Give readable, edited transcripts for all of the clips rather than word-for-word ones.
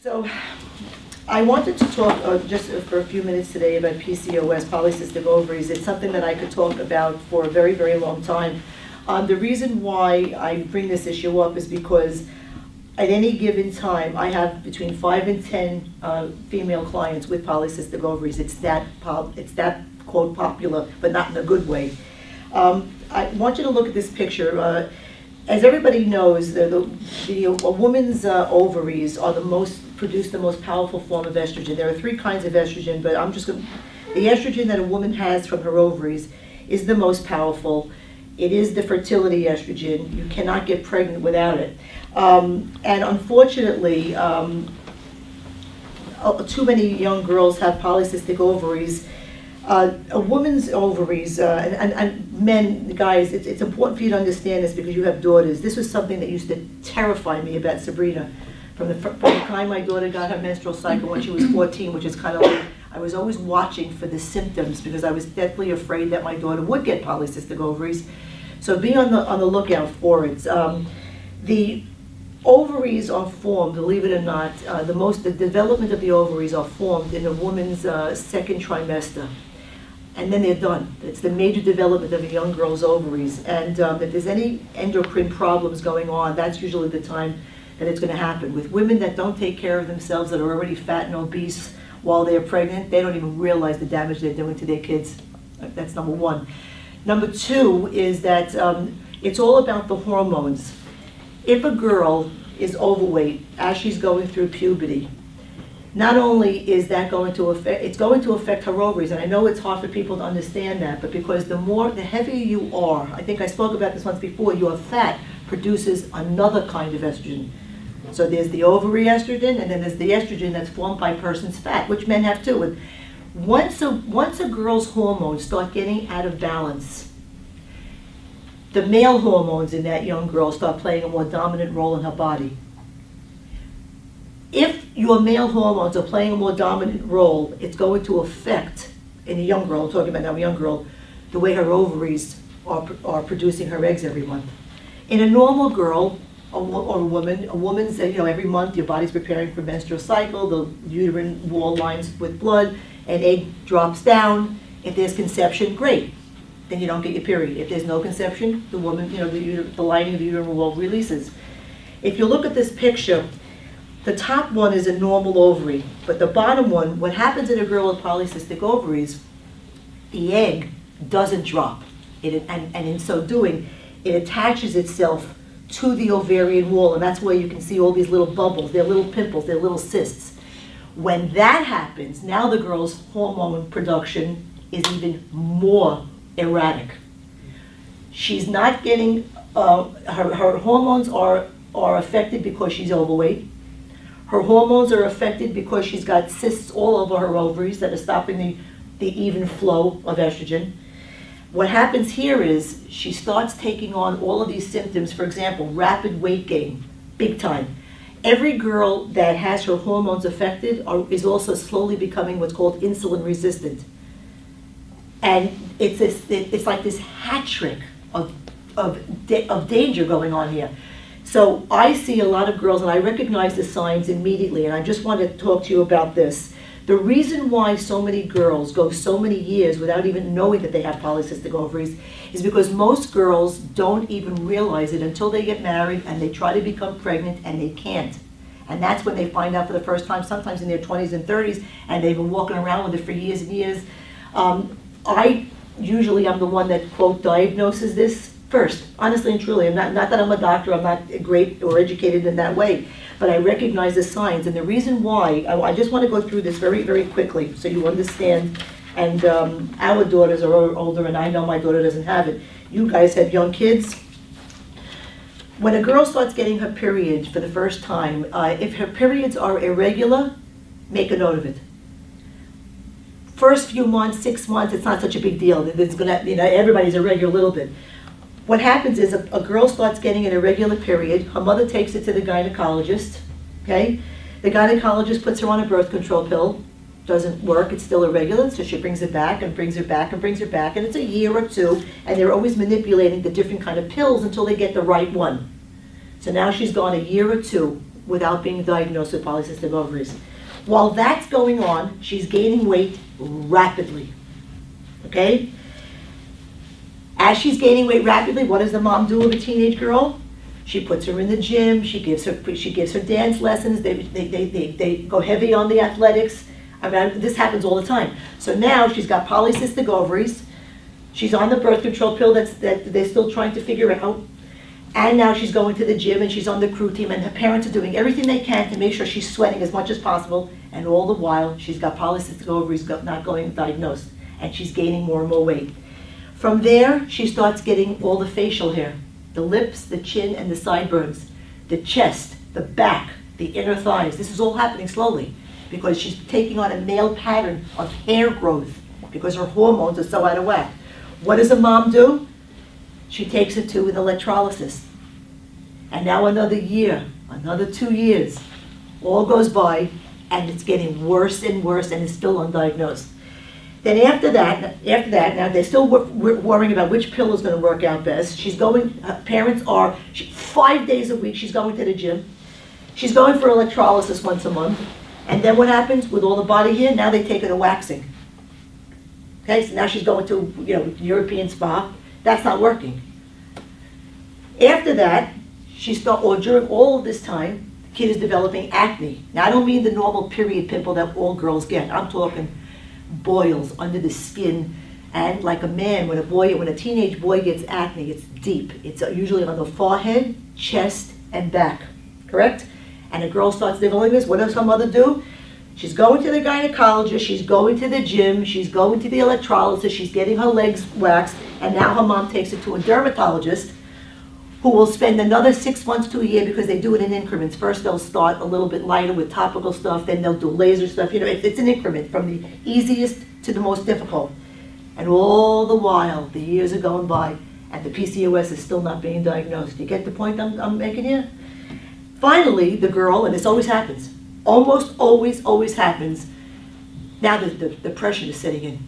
So I wanted to talk just for a few minutes today about PCOS, polycystic ovaries. It's something that I could talk about for a very, very long time. The reason why I bring this issue up is because at any given time, I have between 5 and 10 female clients with polycystic ovaries. It's that quote popular, but not in a good way. I want you to look at this picture. As everybody knows, a woman's ovaries are produce the most powerful form of estrogen. There are 3 kinds of estrogen, but the estrogen that a woman has from her ovaries is the most powerful. It is the fertility estrogen. You cannot get pregnant without it. And unfortunately, too many young girls have polycystic ovaries. A woman's ovaries, and men, guys, it's important for you to understand this because you have daughters. This was something that used to terrify me about Sabrina. From the time my daughter got her menstrual cycle when she was 14, which is kind of like, I was always watching for the symptoms because I was deathly afraid that my daughter would get polycystic ovaries. So be on the lookout for it. The ovaries are formed, believe it or not, the development of the ovaries are formed in a woman's second trimester. And then they're done. It's the major development of a young girl's ovaries. And if there's any endocrine problems going on, that's usually the time that it's going to happen. With women that don't take care of themselves, that are already fat and obese while they're pregnant, they don't even realize the damage they're doing to their kids. That's number one. Number 2 is that it's all about the hormones. If a girl is overweight as she's going through puberty, not only is that going to affect her ovaries, and I know it's hard for people to understand that, but because the heavier you are, I think I spoke about this once before, your fat produces another kind of estrogen. So there's the ovary estrogen, and then there's the estrogen that's formed by a person's fat, which men have too. And once a girl's hormones start getting out of balance, the male hormones in that young girl start playing a more dominant role in her body. If your male hormones are playing a more dominant role, it's going to affect, in a young girl, I'm talking about now a young girl, the way her ovaries are producing her eggs every month. In a normal girl, or a woman's, every month your body's preparing for menstrual cycle, the uterine wall lines with blood, an egg drops down. If there's conception, great. Then you don't get your period. If there's no conception, the woman, the lining of the uterine wall releases. If you look at this picture, the top one is a normal ovary, but the bottom one, what happens in a girl with polycystic ovaries, the egg doesn't drop. And in so doing, it attaches itself to the ovarian wall, and that's where you can see all these little bubbles, they're little pimples, they're little cysts. When that happens, now the girl's hormone production is even more erratic. She's not getting, her hormones are affected because she's overweight. Her hormones are affected because she's got cysts all over her ovaries that are stopping the even flow of estrogen. What happens here is she starts taking on all of these symptoms, for example, rapid weight gain, big time. Every girl that has her hormones affected is also slowly becoming what's called insulin resistant. And it's like this hat trick of danger going on here. So I see a lot of girls, and I recognize the signs immediately, and I just want to talk to you about this. The reason why so many girls go so many years without even knowing that they have polycystic ovaries is because most girls don't even realize it until they get married and they try to become pregnant and they can't. And that's when they find out for the first time, sometimes in their 20s and 30s, and they've been walking around with it for years and years. I usually am the one that, quote, diagnoses this first, honestly and truly. I'm not that I'm a doctor, I'm not great or educated in that way, but I recognize the signs. And the reason why, I just want to go through this very, very quickly so you understand. And our daughters are older, and I know my daughter doesn't have it. You guys have young kids. When a girl starts getting her period for the first time, if her periods are irregular, make a note of it. First few months, 6 months, it's not such a big deal. It's gonna, everybody's irregular a little bit. What happens is a girl starts getting an irregular period. Her mother takes it to the gynecologist, okay? The gynecologist puts her on a birth control pill. Doesn't work, it's still irregular, so she brings it back and brings it back and brings it back, and it's a year or 2, and they're always manipulating the different kind of pills until they get the right one. So now she's gone a year or 2 without being diagnosed with polycystic ovaries. While that's going on, she's gaining weight rapidly, okay? As she's gaining weight rapidly, what does the mom do with a teenage girl? She puts her in the gym, she gives her dance lessons, they go heavy on the athletics. I mean, this happens all the time. So now she's got polycystic ovaries, she's on the birth control pill that they're still trying to figure out, and now she's going to the gym and she's on the crew team, and her parents are doing everything they can to make sure she's sweating as much as possible, and all the while she's got polycystic ovaries not going diagnosed, and she's gaining more and more weight. From there, she starts getting all the facial hair, the lips, the chin, and the sideburns, the chest, the back, the inner thighs. This is all happening slowly because she's taking on a male pattern of hair growth because her hormones are so out of whack. What does a mom do? She takes it to an electrolysis. And now another year, another 2 years, all goes by, and it's getting worse and worse, and it's still undiagnosed. Then after that, now they're still worrying about which pill is going to work out best. She's going, parents are, 5 days a week she's going to the gym. She's going for electrolysis once a month. And then what happens with all the body hair? Now they take her to waxing. Okay, so now she's going to, European spa. That's not working. After that, during all of this time, the kid is developing acne. Now I don't mean the normal period pimple that all girls get. I'm talking boils under the skin, and like a man, when a teenage boy gets acne, it's deep. It's usually on the forehead, chest, and back, correct? And a girl starts developing this, what does her mother do? She's going to the gynecologist, she's going to the gym, she's going to the electrolysis, she's getting her legs waxed, and now her mom takes it to a dermatologist who will spend another 6 months to a year because they do it in increments. First they'll start a little bit lighter with topical stuff, then they'll do laser stuff. It's an increment from the easiest to the most difficult. And all the while, the years are going by, and the PCOS is still not being diagnosed. You get the point I'm making here? Finally, the girl, and this always happens, almost always happens, now the depression is setting in.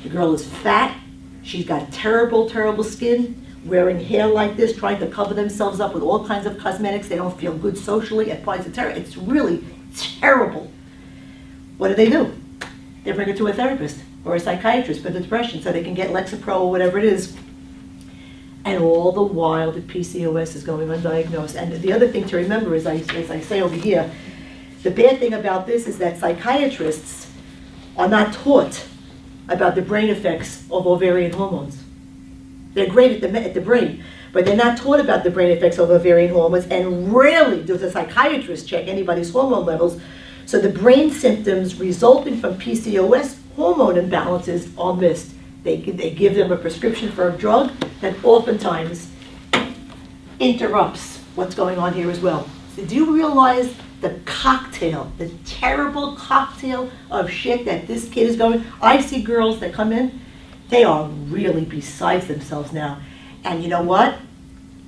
The girl is fat, she's got terrible skin, wearing hair like this, trying to cover themselves up with all kinds of cosmetics. They don't feel good socially. It's really terrible. What do? They bring her to a therapist or a psychiatrist for the depression so they can get Lexapro or whatever it is. And all the while, the PCOS is going undiagnosed. And the other thing to remember is, as I say over here, the bad thing about this is that psychiatrists are not taught about the brain effects of ovarian hormones. They're great at the brain, but they're not taught about the brain effects of ovarian hormones, and rarely does a psychiatrist check anybody's hormone levels. So the brain symptoms resulting from PCOS hormone imbalances are missed. They give them a prescription for a drug that oftentimes interrupts what's going on here as well. So do you realize the cocktail, the terrible cocktail of shit that this kid is going? I see girls that come in, they are really besides themselves now. And you know what?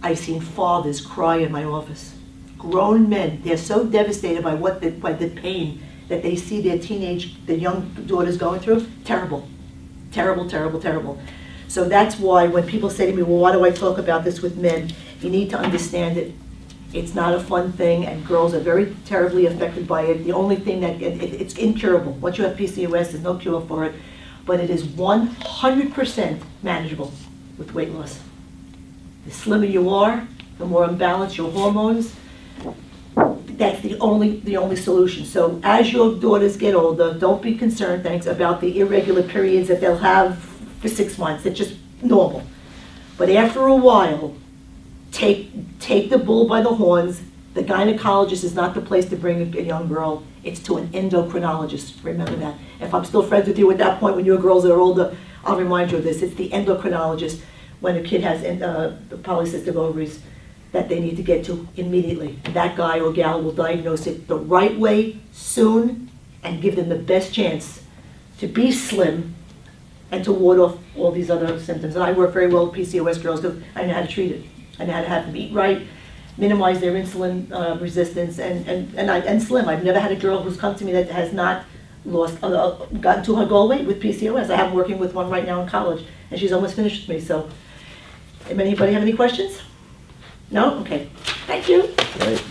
I've seen fathers cry in my office. Grown men, they're so devastated by by the pain that they see their young daughters going through. Terrible. So that's why when people say to me, well, why do I talk about this with men? You need to understand it. It's not a fun thing, and girls are very terribly affected by it. The only thing it's incurable. Once you have PCOS, there's no cure for it. But it is 100% manageable with weight loss. The slimmer you are, the more imbalanced your hormones, that's the only solution. So as your daughters get older, don't be concerned, about the irregular periods that they'll have for 6 months. It's just normal. But after a while, take the bull by the horns. The gynecologist is not the place to bring a young girl. It's to an endocrinologist. Remember that. If I'm still friends with you at that point when you're girls that are older, I'll remind you of this. It's the endocrinologist when a kid has polycystic ovaries that they need to get to immediately. That guy or gal will diagnose it the right way, soon, and give them the best chance to be slim and to ward off all these other symptoms. And I work very well with PCOS girls because I know how to treat it. I know how to have them eat right, minimize their insulin resistance, and slim. I've never had a girl who's come to me that has not gotten to her goal weight with PCOS. I have working with one right now in college, and she's almost finished with me. So, anybody have any questions? No? Okay. Thank you. Right.